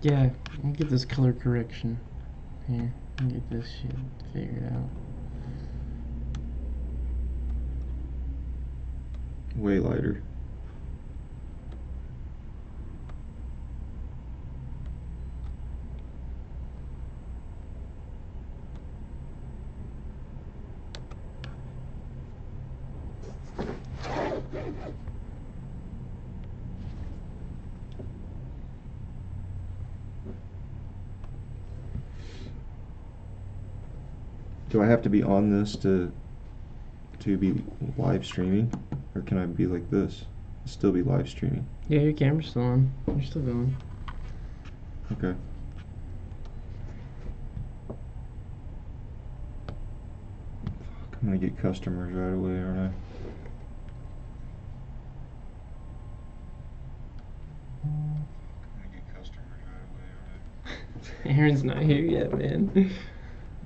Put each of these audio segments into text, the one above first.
Yeah, I'll get this color correction. Here, I'll get this shit figured out. Way lighter. Do I have to be on this to be live streaming, or can I be like this, still be live streaming? Yeah, your camera's still on. You're still going. Okay. Fuck, I'm gonna get customers right away, aren't I? Aaron's not here yet, man.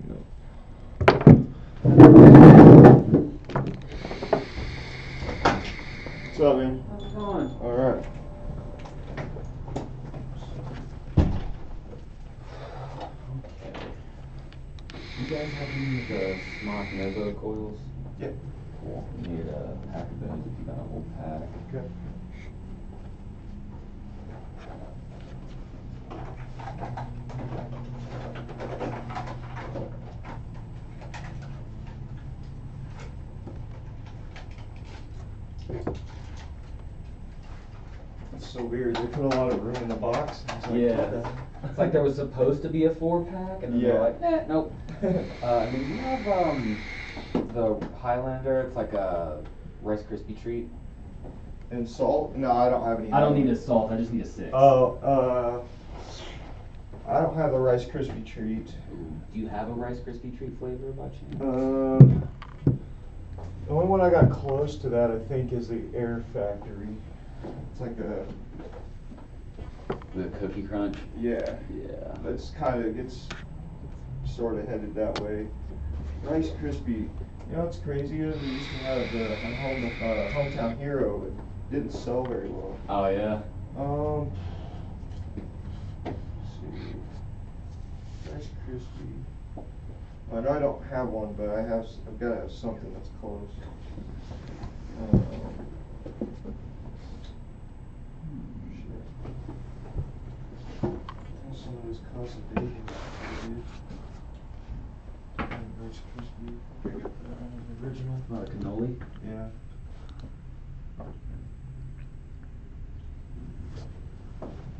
No. What's up, man? How's it going? Alright. You guys have any of the Smart Novo coils? Yeah. Cool. You need a pack of those if you got a whole pack. Okay. That's so weird. They put a lot of room in the box. It's like, Yeah. what the- It's like there was supposed to be a 4-pack, and then they're Yeah. like, nope. And then you have the Highlander. It's like a Rice Krispie treat. And salt? No, I don't have any. I don't need a salt. I just need a 6. Oh, I don't have the Rice Krispie treat. Ooh, do you have a Rice Krispie treat flavor by chance? The only one I got close to that, I think, is the Air Factory. It's like a, The Cookie Crunch? yeah. Yeah. That's kind of, gets sort of headed that way. Rice Krispie, you know what's crazy is we used to have the Hometown Hero, but it didn't sell very well. Oh, yeah? Let's see. Rice Krispie. I know I don't have one, but I've got to have something that's close. Some of this custom bacon, dude. Rice Krispie. I got the original. Cannoli? Yeah.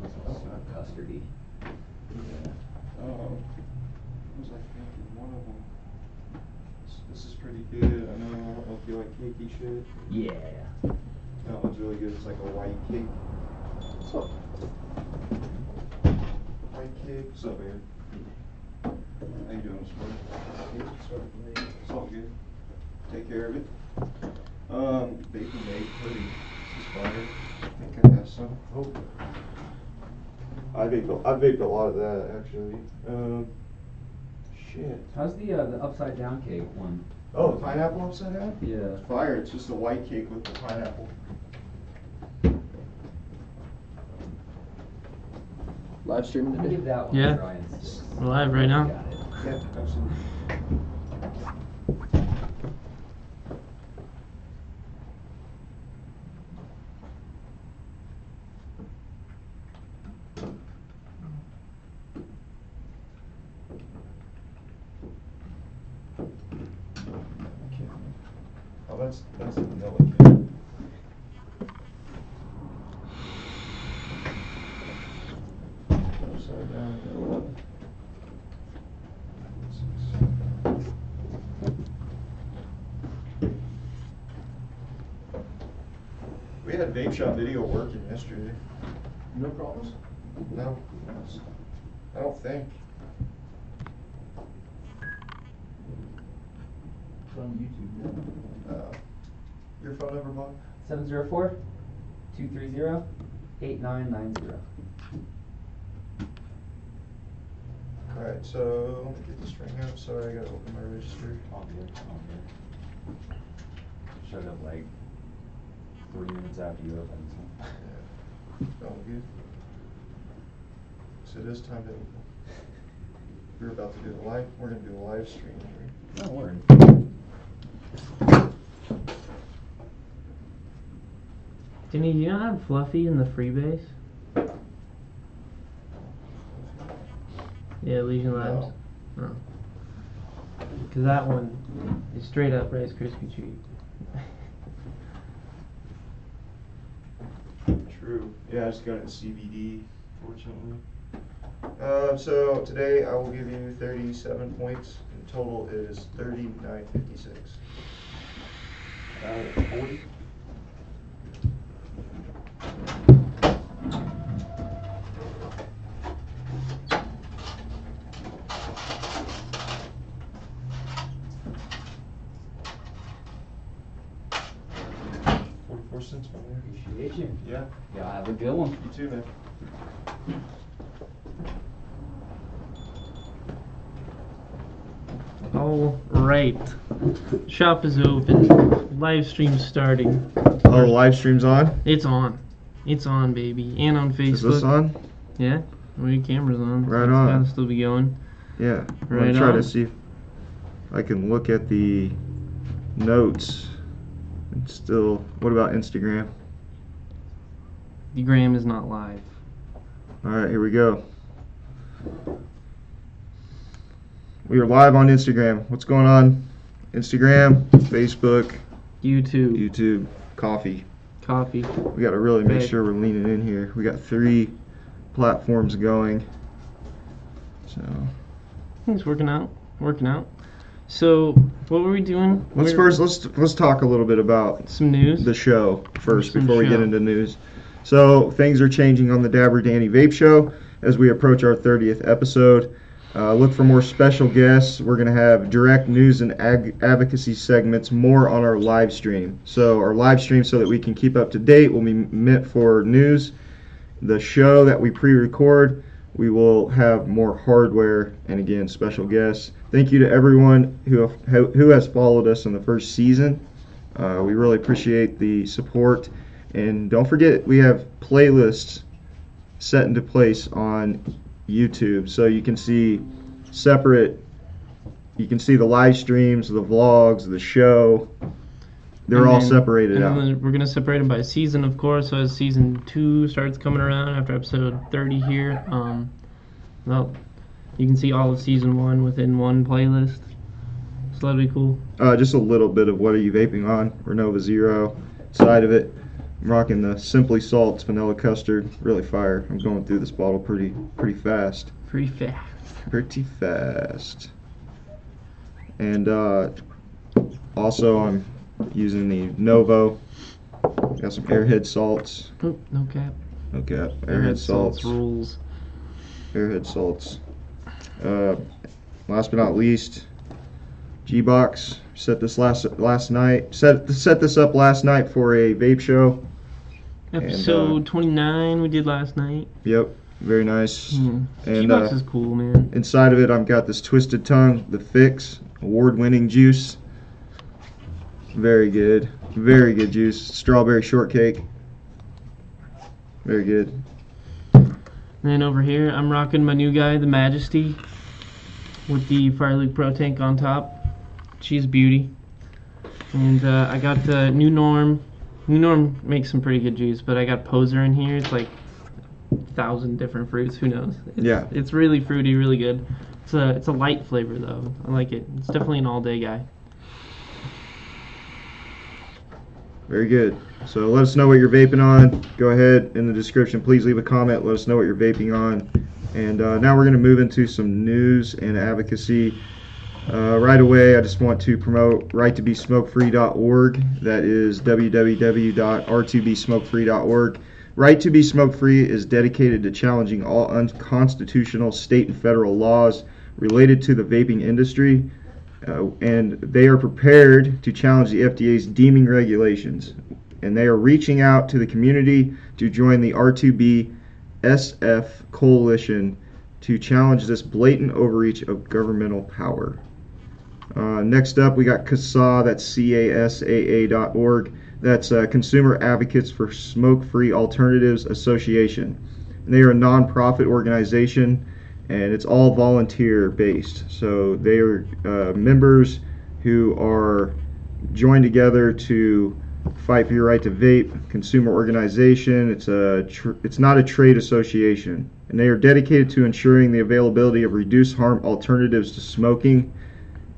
That's also custardy. Yeah. What was I thinking? One of them. This is pretty good. I don't know if you like cakey shit. Yeah. That one's really good. It's like a white cake. What's up? White cake. What's up, man? How you doing, sport? It's all good. Take care of it. Bacon egg pudding. This is fire. I think I have some. Oh. I vaped a lot of that actually. Shit. How's the upside down cake one? Oh, the pineapple upside down? Yeah. It's fire. It's just a white cake with the pineapple. Live streaming Let me today? give that one Yeah. a try and see. We're live right now. Got it. Yeah, absolutely. Okay. Oh, that's the vanilla cake. Upside down. We had VapeShop video working yesterday. No problems? No, I don't think. From YouTube, yeah. Your phone number, Bob? 704-230-8990. Alright, so let me get this ring up. Sorry, I gotta open my register. All good, all good. Showed up like 3 minutes after you opened. So. Yeah. All good. folks, it is time to. We're about to do a live. We're gonna do a live stream here. Oh, word. Jimmy, do you not have Fluffy in the freebase? Yeah, Legion Labs. No. Because that one is straight up Rice Krispie treat. True. Yeah, I just got it in CBD, fortunately. So today I will give you 37 points. In total is 39.56. 40. $0.44 from there. Appreciate you. Yeah. Yeah, have a good one. You too, man. All right. Shop is open. Live stream starting. Oh, live stream's on? It's on. It's on, baby. And on Facebook. Is this on? Yeah. Well, your camera's on. Right It's on. gotta still be going. Yeah. I'm Right gonna try on. to see if I can look at the notes. And still, what about Instagram? The gram is not live. Alright, here we go. We are live on Instagram. What's going on? Instagram, Facebook, YouTube. YouTube, coffee. Coffee. We got to really make Okay. sure we're leaning in here. We got 3 platforms going. So It's working out. Working out. So, what were we doing? let's talk a little bit about Some news. the show first Some before we get show. into news. So things are changing on the Dabber Danny Vape Show as we approach our 30th episode. Look for more special guests. We're going to have direct news and advocacy segments more on our live stream. So our live stream, so that we can keep up to date, will be meant for news. The show that we pre-record, we will have more hardware and, again, special guests. Thank you to everyone who has followed us in the first season. We really appreciate the support. And don't forget, we have playlists set into place on YouTube, so you can see separate. You can see the live streams, the vlogs, the show. They're all separated out. Then we're gonna separate them by season, of course. So as season 2 starts coming around after episode 30 here, well, you can see all of season 1 within one playlist. So that'd be cool. Just a little bit of what are you vaping on? Renova Zero side of it. I'm rocking the Simply Salts vanilla custard. Really fire. I'm going through this bottle pretty fast. Pretty fast. Pretty fast. And also I'm using the Novo. Got some Airhead salts. Oh, no cap. No cap. Airhead Airhead salts. rules. Airhead salts. Last but not least, G-Box. Set this last night. Set this up last night for a vape show. Episode 29 we did last night. Yep. Very nice. And And G-Box is cool, man. inside of it, I've got this Twisted Tongue, the Fix, award-winning juice. Very good. Very good juice. Strawberry shortcake. Very good. And then over here, I'm rocking my new guy, the Majesty, with the Fire Luke Pro Tank on top. She's a beauty. And I got the New Norm. New Norm makes some pretty good juice, but I got Poser in here. It's like 1,000 different fruits. Who knows? Yeah. It's really fruity, really good. It's a light flavor though. I like it. It's definitely an all-day guy. Very good. So let us know what you're vaping on. Go ahead in the description. Please leave a comment. Let us know what you're vaping on. And now we're going to move into some news and advocacy. Right away, I just want to promote right2besmokefree.org. That is www.r2besmokefree.org. Right to be Smoke Free is dedicated to challenging all unconstitutional state and federal laws related to the vaping industry, and they are prepared to challenge the FDA's deeming regulations. And they are reaching out to the community to join the R2B SF coalition to challenge this blatant overreach of governmental power. Next up, we got CASAA, that's CASAA.org. That's Consumer Advocates for Smoke-Free Alternatives Association. And they are a non-profit organization, and it's all volunteer based. So they are members who are joined together to fight for your right to vape. Consumer organization. It's not a trade association, and they are dedicated to ensuring the availability of reduced harm alternatives to smoking,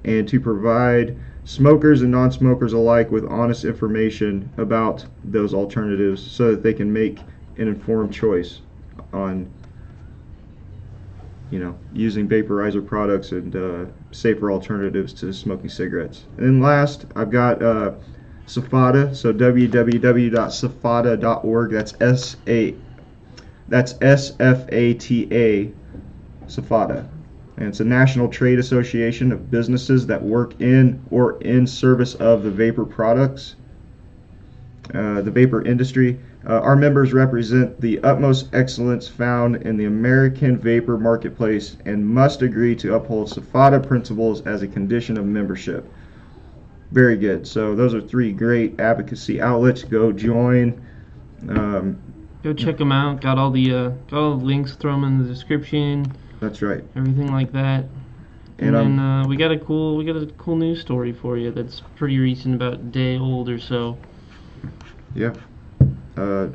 and to provide smokers and non-smokers alike with honest information about those alternatives so that they can make an informed choice on, using vaporizer products and safer alternatives to smoking cigarettes. And then last, I've got SFATA, so www.sfata.org. That's SFATA, SFATA. And it's a national trade association of businesses that work in or in service of the vapor products, the vapor industry. Our members represent the utmost excellence found in the American vapor marketplace and must agree to uphold SFATA principles as a condition of membership. Very good. So those are 3 great advocacy outlets. Go join. Go check them out. Got all the links. Throw them in the description. That's right. Everything like that. And then we got a cool news story for you that's pretty recent, about a day old or so. Yeah. So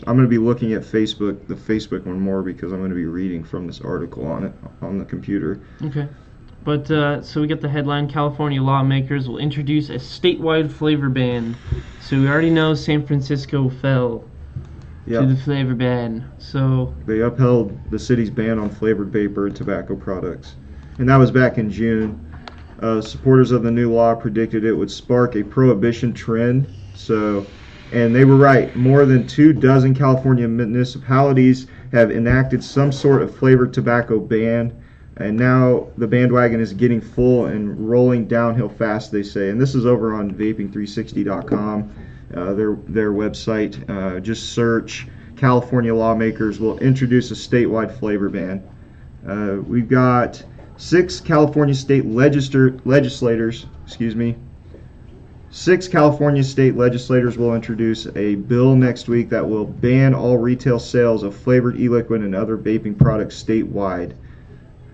I'm going to be looking at the Facebook one more, because I'm going to be reading from this article on it on the computer. Okay. But so we got the headline: California lawmakers will introduce a statewide flavor ban. So we already know San Francisco fell to the flavor ban. So they upheld the city's ban on flavored vapor and tobacco products, and that was back in June. Supporters of the new law predicted it would spark a prohibition trend. And they were right. More than 24 California municipalities have enacted some sort of flavored tobacco ban, and now the bandwagon is getting full and rolling downhill fast, they say. And this is over on vaping360.com, their website. Just search California lawmakers will introduce a statewide flavor ban. We've got 6 California state legislators. 6 California state legislators will introduce a bill next week that will ban all retail sales of flavored e-liquid and other vaping products statewide.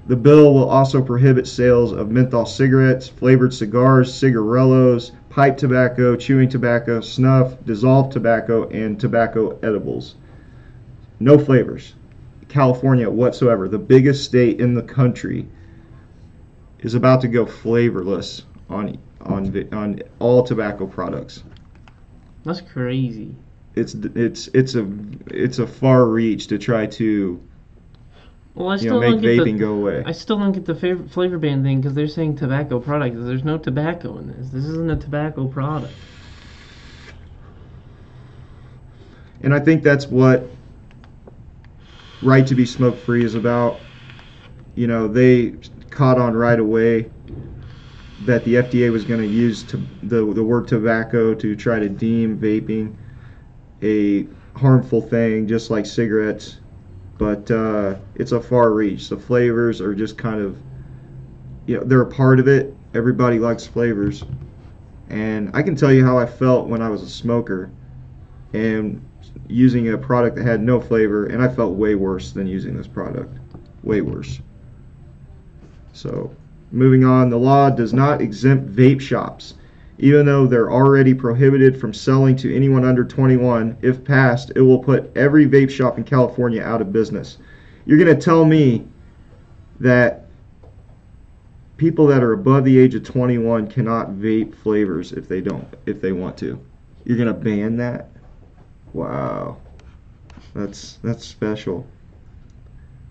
The bill will also prohibit sales of menthol cigarettes, flavored cigars, cigarillos, pipe tobacco, chewing tobacco, snuff, dissolved tobacco, and tobacco edibles. No flavors. California whatsoever, the biggest state in the country, is about to go flavorless on all tobacco products. That's crazy. It's a far reach to try to make vaping go away. I still don't get the flavor ban thing, because they're saying tobacco products. There's no tobacco in this. This isn't a tobacco product. And I think that's what right to be smoke free is about. They caught on right away that the FDA was going to use the word tobacco to try to deem vaping a harmful thing, just like cigarettes. But it's a far reach. The flavors are just kind of, they're a part of it. Everybody likes flavors. And I can tell you how I felt when I was a smoker and using a product that had no flavor, and I felt way worse than using this product. Way worse. So, moving on, the law does not exempt vape shops. Even though they're already prohibited from selling to anyone under 21, if passed, it will put every vape shop in California out of business. You're going to tell me that people that are above the age of 21 cannot vape flavors if they want to. You're going to ban that? Wow. That's special.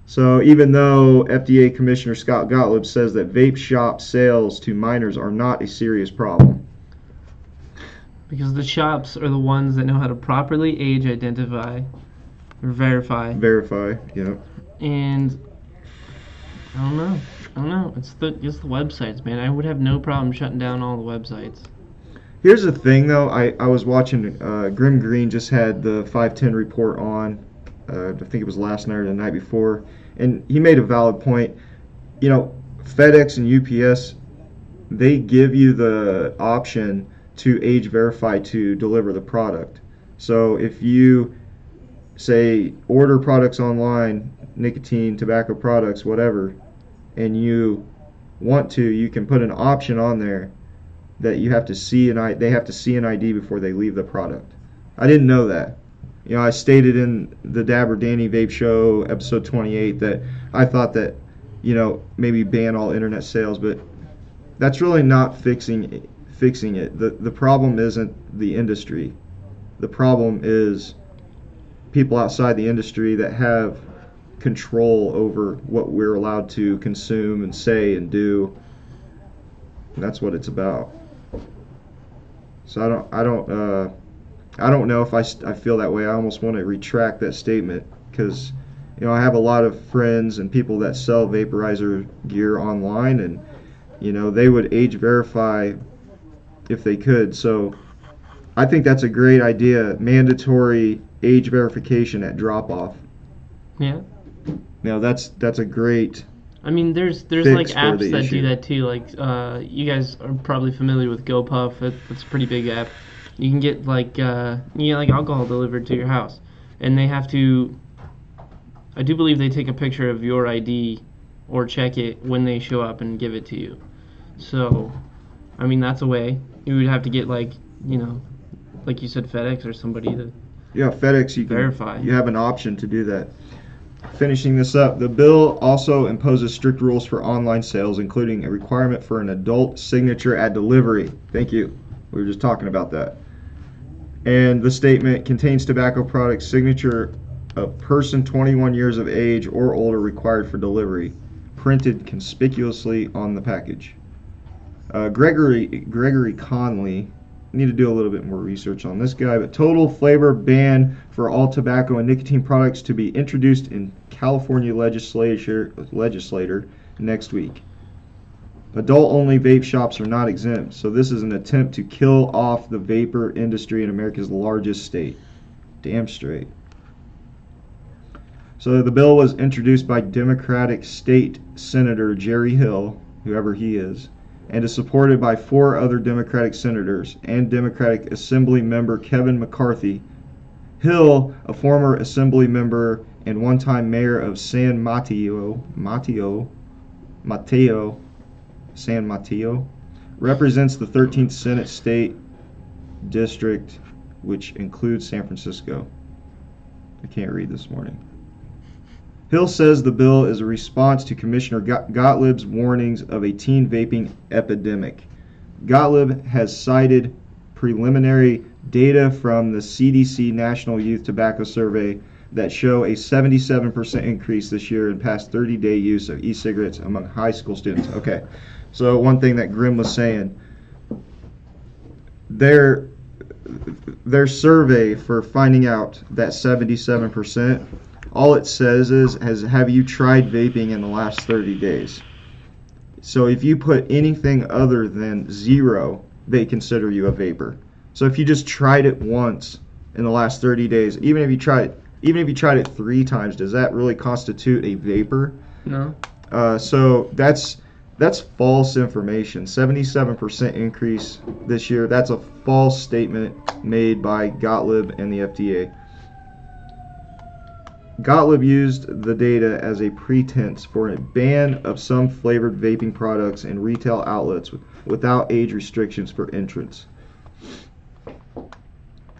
So even though FDA Commissioner Scott Gottlieb says that vape shop sales to minors are not a serious problem. Because the shops are the ones that know how to properly age identify or verify. Verify, yeah. And I don't know. It's the websites, man. I would have no problem shutting down all the websites. Here's the thing, though. I was watching, Grim Green just had the 510 report on. I think it was last night or the night before, and he made a valid point. FedEx and UPS, they give you the option to age verify to deliver the product. So if you say, order products online, nicotine, tobacco products, whatever, and you want to, you can put an option on there that you have to see they have to see an ID before they leave the product. I didn't know that. You know, I stated in the Dabber Danny Vape Show episode 28 that I thought that, you know, maybe ban all internet sales, but that's really not fixing it. The problem isn't the industry. The problem is people outside the industry that have control over what we're allowed to consume and say and do. And that's what it's about. So I don't know if I feel that way. I almost want to retract that statement because, you know, I have a lot of friends and people that sell vaporizer gear online, and, you know, they would age verify if they could. So I think that's a great idea, mandatory age verification at drop-off. Yeah. You know, that's a great. I mean, there's like apps that do that too. Like, you guys are probably familiar with GoPuff. That's a pretty big app. You can get like alcohol delivered to your house, and they have to. I do believe they take a picture of your ID or check it when they show up and give it to you. So, I mean, that's a way. You would have to get like you said, FedEx or somebody to. Yeah, FedEx. You can verify. You have an option to do that. Finishing this up, the bill also imposes strict rules for online sales, including a requirement for an adult signature at delivery. Thank you. We were just talking about that. And the statement contains tobacco products signature of person 21 years of age or older required for delivery, printed conspicuously on the package. Gregory Conley, need to do a little bit more research on this guy, but total flavor ban for all tobacco and nicotine products to be introduced in California legislator next week. Adult-only vape shops are not exempt, so this is an attempt to kill off the vapor industry in America's largest state. Damn straight. So the bill was introduced by Democratic State Senator Jerry Hill, whoever he is, and is supported by 4 other Democratic senators and Democratic Assembly member Kevin McCarthy. Hill, a former Assembly member and one-time mayor of San Mateo, represents the 13th Senate State District, which includes San Francisco. I can't read this morning. Hill says the bill is a response to Commissioner Gottlieb's warnings of a teen vaping epidemic. Gottlieb has cited preliminary data from the CDC National Youth Tobacco Survey that show a 77% increase this year in past 30-day use of e-cigarettes among high school students. Okay, so one thing that Grimm was saying, their survey for finding out that 77%, all it says is, have you tried vaping in the last 30 days? So if you put anything other than 0, they consider you a vapor. So if you just tried it once in the last 30 days, even if you tried it 3 times, does that really constitute a vapor? No. So that's false information. 77% increase this year. That's a false statement made by Gottlieb and the FDA. Gottlieb used the data as a pretense for a ban of some flavored vaping products in retail outlets without age restrictions for entrants.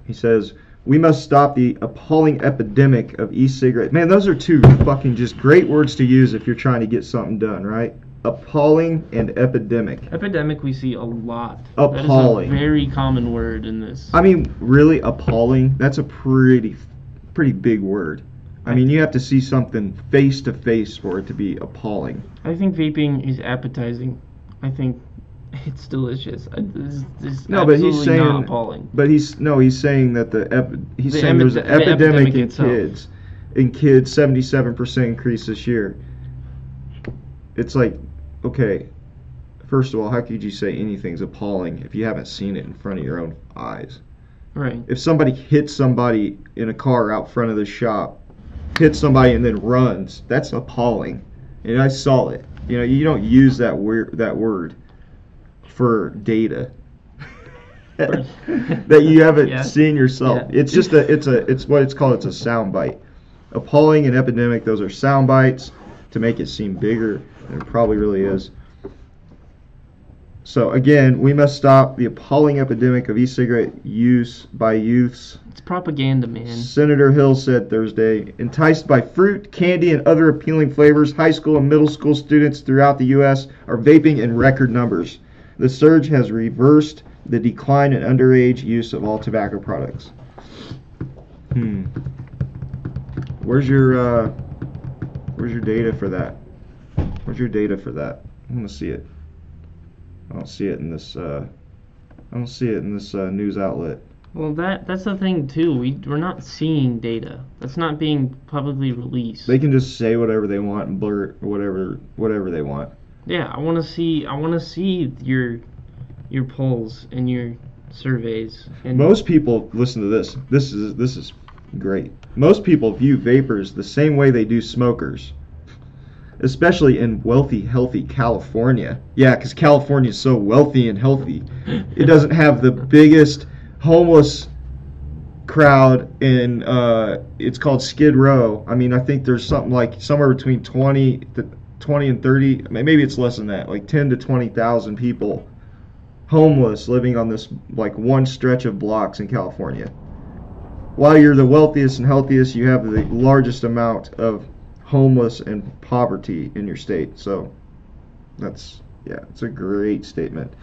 He says, we must stop the appalling epidemic of e-cigarettes. Man, those are 2 fucking just great words to use if you're trying to get something done, right? Appalling and epidemic. Epidemic we see a lot. Appalling. That is a very common word in this. I mean, really, appalling? That's a pretty big word. I mean, you have to see something face to face for it to be appalling. I think vaping is appetizing. I think it's delicious. This no, but he's saying not appalling. But he's saying that there's an epidemic in kids. In kids, 77% increase this year. It's like, okay, first of all, how could you say anything's appalling if you haven't seen it in front of your own eyes? Right. If somebody hits somebody in a car out front of the shop, hits somebody and then runs, that's appalling. And I saw it. You know, you don't use that word for data. that you haven't Yeah. seen yourself. Yeah. It's just it's what it's called. It's a sound bite. Appalling and epidemic. Those are sound bites to make it seem bigger than it probably really is. So again, we must stop the appalling epidemic of e-cigarette use by youths. It's propaganda, man. Senator Hill said Thursday. Enticed by fruit, candy, and other appealing flavors, high school and middle school students throughout the U.S. are vaping in record numbers. The surge has reversed the decline in underage use of all tobacco products. Where's your data for that? Where's your data for that? I want to see it. I don't see it in this. News outlet. Well, that's the thing too. We're not seeing data. That's not being publicly released. They can just say whatever they want and blurt whatever they want. Yeah, I want to see your polls and your surveys. And Most people listen to this. This is great. Most people view vapors the same way they do smokers, especially in wealthy, healthy California. Yeah, because California is so wealthy and healthy. It doesn't have the biggest homeless crowd in. It's called Skid Row. I mean, I think there's something like somewhere between 20 and 30. Maybe it's less than that. Like 10 to 20,000 people homeless living on this like one stretch of blocks in California. While you're the wealthiest and healthiest, you have the largest amount of homeless and poverty in your state. So it's a great statement.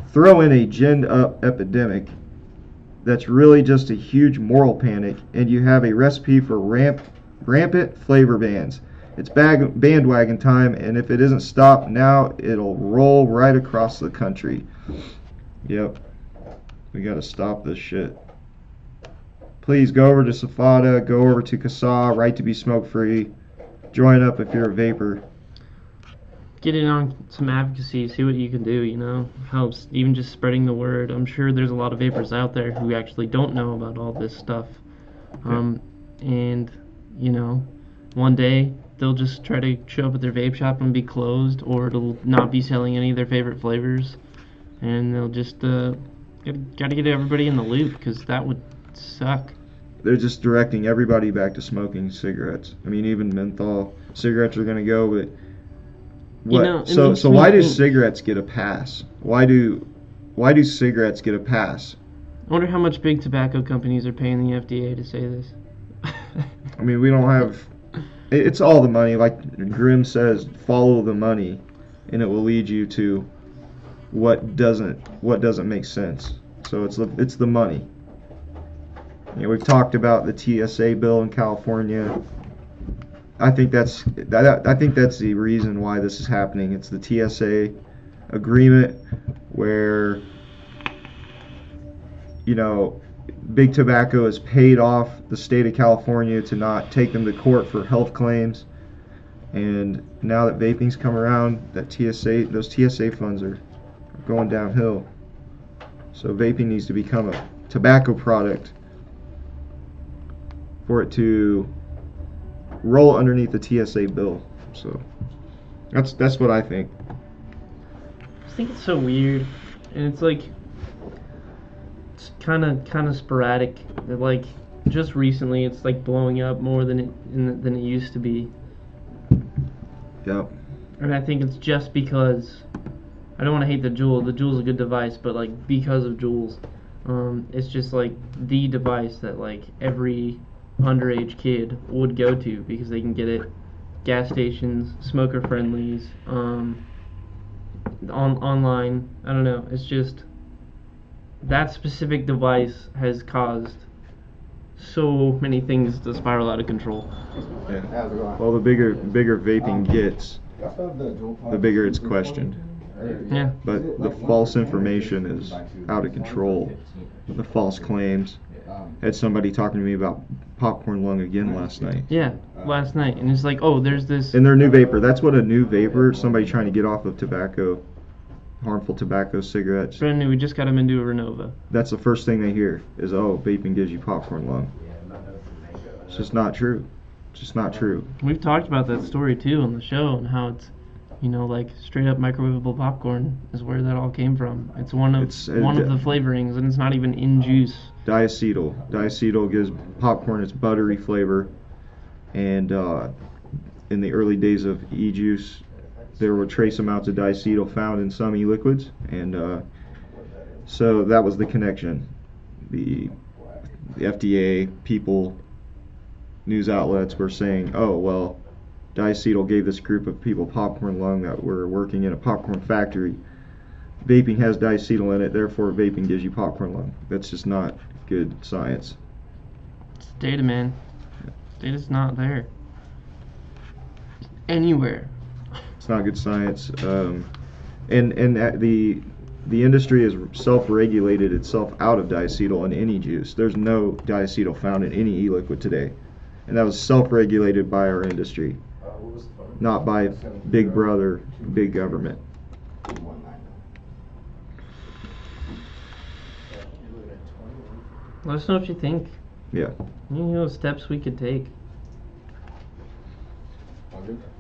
Throw in a ginned up epidemic that's really just a huge moral panic, and you have a recipe for rampant flavor bans. It's bandwagon time, and if it isn't stopped now, it'll roll right across the country. Yep, we gotta stop this shit. Please go over to Safada, go over to CASA, right to be smoke free. Join up if you're a vapor. get in on some advocacy, see what you can do, you know, helps, even just spreading the word. I'm sure there's a lot of vapors out there who actually don't know about all this stuff. And, you know, one day they'll just try to show up at their vape shop and be closed, or it'll not be selling any of their favorite flavors, and they'll just gotta get everybody in the loop, because that would suck. They're just directing everybody back to smoking cigarettes. I mean, even menthol cigarettes are gonna go, but what? You know, so why do cigarettes get a pass? Why do cigarettes get a pass? I wonder how much big tobacco companies are paying the FDA to say this. I mean, we don't have. It's all the money. Like Grimm says, follow the money, and it will lead you to what doesn't make sense. So it's the money. You know, we've talked about the TSA bill in California. I think that's the reason why this is happening. It's the TSA agreement where, you know, Big Tobacco has paid off the state of California to not take them to court for health claims, and now that vaping's come around, those TSA funds are going downhill. So vaping needs to become a tobacco product for it to roll underneath the TSA bill. So that's what I think. I just think it's so weird, and it's like it's kind of sporadic. That like just recently, it's like blowing up more than it used to be. Yep. And I think it's just because I don't want to hate the Juul. The Juul's a good device, but like because of Juuls, it's just like the device that like every underage kid would go to because they can get it gas stations, smoker friendlies, online. I don't know, it's just that specific device has caused so many things to spiral out of control. Yeah. Well, the bigger vaping gets, the bigger it's questioned. Yeah. But the false information is out of control. The false claims. Had somebody talking to me about popcorn lung again last night. Yeah, last night, and it's like, oh, there's this. And their new vapor. That's what a new vapor. Somebody trying to get off of tobacco, harmful tobacco cigarettes. Brand new. We just got them into a Renova. That's the first thing they hear is, oh, vaping gives you popcorn lung. It's just not true. It's just not true. We've talked about that story too on the show, and how You know, like straight up microwavable popcorn is where that all came from. It's one of It's, one of the flavorings, and it's not even in juice. Diacetyl. Diacetyl gives popcorn its buttery flavor, and in the early days of e-juice, there were trace amounts of diacetyl found in some e-liquids, and so that was the connection. The FDA people, news outlets were saying, oh, well, diacetyl gave this group of people popcorn lung that were working in a popcorn factory. Vaping has diacetyl in it, therefore vaping gives you popcorn lung. That's just not good science. It's data, man. Data's not there anywhere. It's not good science. The industry has self-regulated itself out of diacetyl in any juice. There's no diacetyl found in any e-liquid today, and that was self-regulated by our industry, not by Big Brother, big government. Let us know what you think. Yeah. You know steps we could take.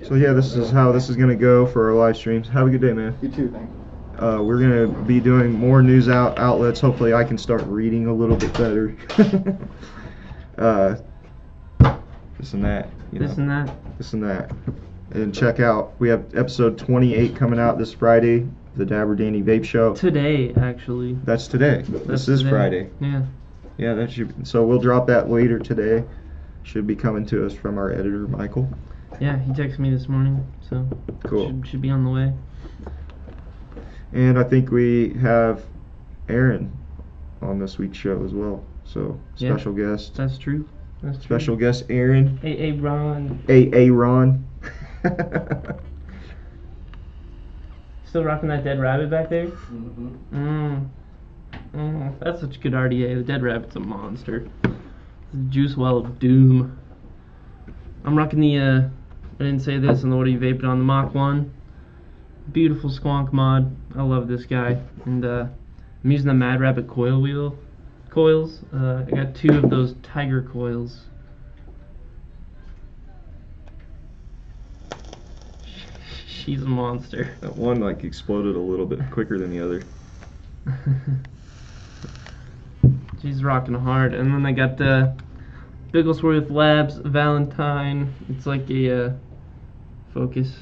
So yeah, this is how this is gonna go for our live streams. Have a good day, man. You too, thanks. We're gonna be doing more news outlets. Hopefully, I can start reading a little bit better. This and that. This and that. This and that. And check out, we have episode 28 coming out this Friday, the Dabber Danny Vape Show. Today, actually. That's today. This is today. Friday. Yeah. Yeah, that should. So we'll drop that later today. Should be coming to us from our editor, Michael. Yeah, he texted me this morning, so Cool. should be on the way. And I think we have Aaron on this week's show as well. So Yeah. special guest. That's true. That's true. Special guest Aaron. Hey, Ron. Ron. Still rocking that dead rabbit back there? Mm-hmm. That's such good RDA. The dead rabbit's a monster. The juice well of doom. I'm rocking the, I didn't say this on the What Are You Vaping on, the Mach 1. Beautiful squonk mod. I love this guy. And I'm using the Mad Rabbit coils. I got 2 of those tiger coils. She's a monster. That one like exploded a little bit quicker than the other. She's rocking hard. And then I got the Bigglesworth Labs Valentine. It's like a focus.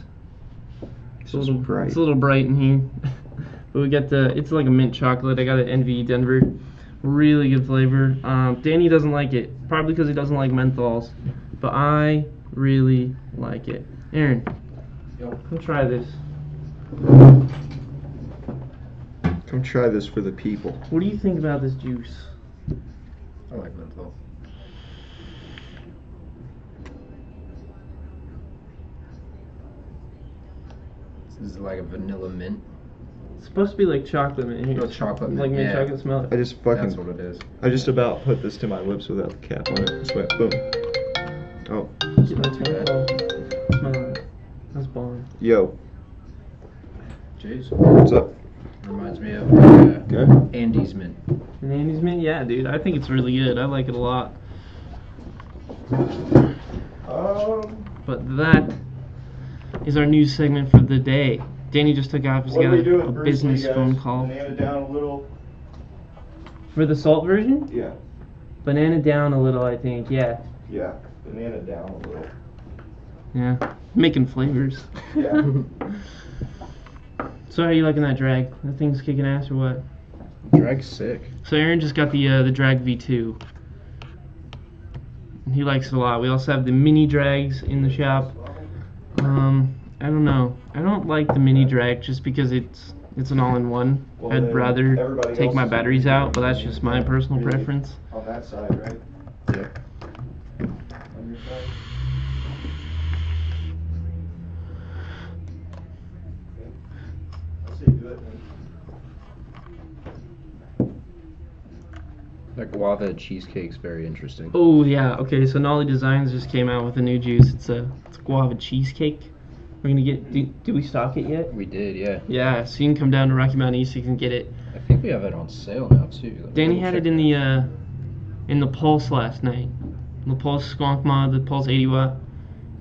It's a little bright. It's a little bright in here. But we got it's like a mint chocolate. I got it at NV Denver. Really good flavor. Danny doesn't like it, probably because he doesn't like menthols. But I really like it. Aaron, come try this. Come try this for the people. What do you think about this juice? I like menthol. This is like a vanilla mint. It's supposed to be like chocolate mint. Oh, chocolate mint, Like mint yeah. chocolate smell. I just That's fucking. what it is. I just about put this to my lips without the cap on it. Just went boom. Oh, Get my tongue out. Smell that. That's bomb. yo, Jeez. what's up? Reminds me of Good. Andy's mint. And Andy's mint, yeah, dude. I think it's really good. I like it a lot. But that is our news segment for the day. Danny just took off. He's got a business phone call. Banana down a little. For the salt version? Yeah. Banana down a little, I think. Yeah. Yeah. Banana down a little. Yeah. Making flavors. Yeah. So how are you liking that drag? That thing's kicking ass or what? Drag's sick. So Aaron just got the drag V2. And he likes it a lot. We also have the mini drags in the shop. I don't know. I don't like the mini drag just because it's an all-in-one. Well, I'd then rather everybody take else my is batteries gonna out, but that's just my personal really preference. On that side, right? Yeah. On your side. Okay. I'll say do it. That guava cheesecake's very interesting. Oh yeah, okay. So Nolly Designs just came out with a new juice. It's a guava cheesecake. We're gonna get. Do we stock it yet? We did, yeah. Yeah. So you can come down to Rocky Mountain East. You can get it. I think we have it on sale now too. Let me Danny double had check it that. in the Pulse last night. The Pulse Squonk Mod, the Pulse 80 watt.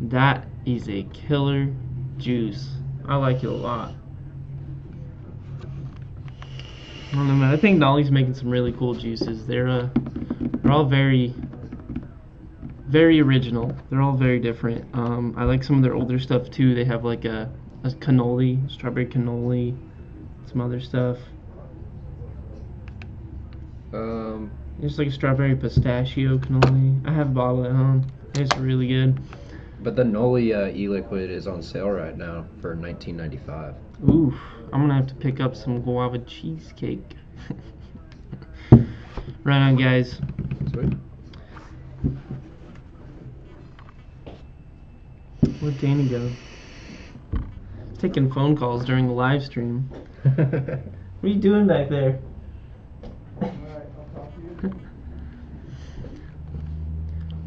That is a killer juice. I like it a lot. I don't know, man. I think Nolly's making some really cool juices. They're all very, very original. They're all very different. I like some of their older stuff too. They have like a cannoli, strawberry cannoli, some other stuff. There's like a strawberry pistachio cannoli. I have a bottle at home. It's really good. But the Noli e-liquid is on sale right now for $19.95. Oof, I'm gonna have to pick up some guava cheesecake. Right on, guys. Sweet. Where'd Danny go? He's taking phone calls during the live stream. What are you doing back there?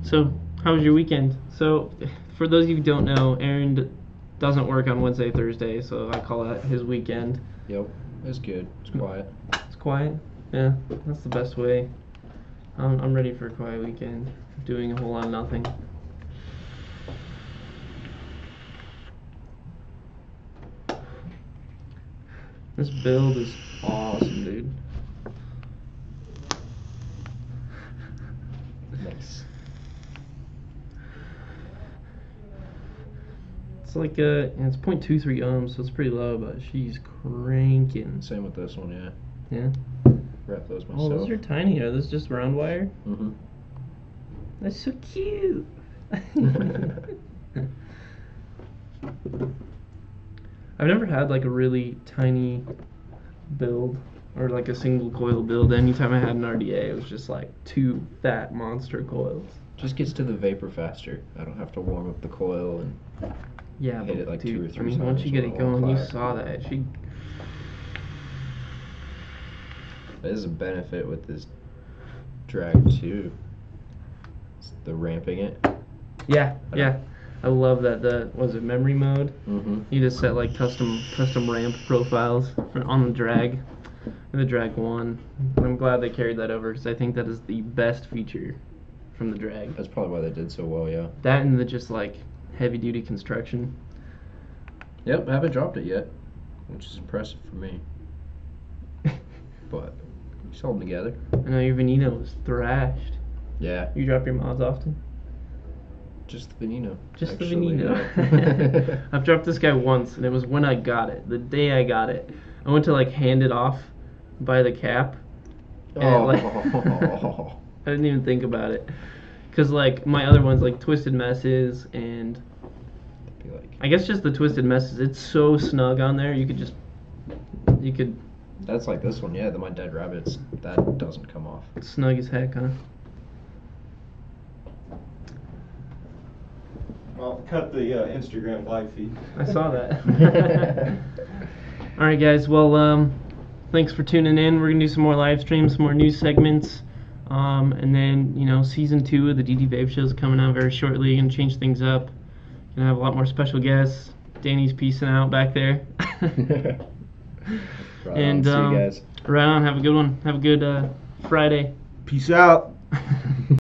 So, how was your weekend? So, for those of you who don't know, Aaron doesn't work on Wednesday, Thursday, so I call that his weekend. Yep, it's good. It's quiet. It's quiet? Yeah, that's the best way. I'm ready for a quiet weekend. Doing a whole lot of nothing. This build is awesome, dude. Nice. It's like it's 0.23 ohms, so it's pretty low, but she's cranking. Same with this one, yeah. Yeah. Wrap those Oh, myself. those are tiny. Are those just round wire? Mm-hmm. That's so cute. I've never had like a really tiny build or like a single coil build. Anytime I had an RDA, it was just like two fat monster coils. Just gets to the vapor faster. I don't have to warm up the coil and Yeah, hit but it like dude, 2 or 3 I mean, times. once you get with it a long going, you clap. saw that. There's a benefit with this drag too. It's the ramping it. Yeah. I love that. Was it memory mode? Mm-hmm. You just set like custom ramp profiles on the drag, the drag 1. And I'm glad they carried that over because I think that is the best feature from the drag. That's probably why they did so well, yeah. That and the just like heavy duty construction. Yep, I haven't dropped it yet, which is impressive for me. But we sold them together. I know your Veneno was thrashed. Yeah, You drop your mods often? just the Veneno. Just actually, the yeah. Veneno. I've dropped this guy once, and it was when I got it. The day I got it, I went to like hand it off by the cap. And Oh. like, I didn't even think about it, cause like my other ones like Twisted Messes and Be like, I guess just the Twisted Messes. It's so snug on there. You could. that's like this one, yeah. My Dead Rabbits, that doesn't come off. Snug as heck, huh? I'll cut the Instagram live feed. I saw that. All right, guys. Well, thanks for tuning in. We're gonna do some more live streams, some more news segments, and then season 2 of the DD Vape Show is coming out very shortly. Gonna change things up. Gonna have a lot more special guests. Danny's peacing out back there. Right And on. See you guys. right on. Have a good one. Have a good Friday. Peace out.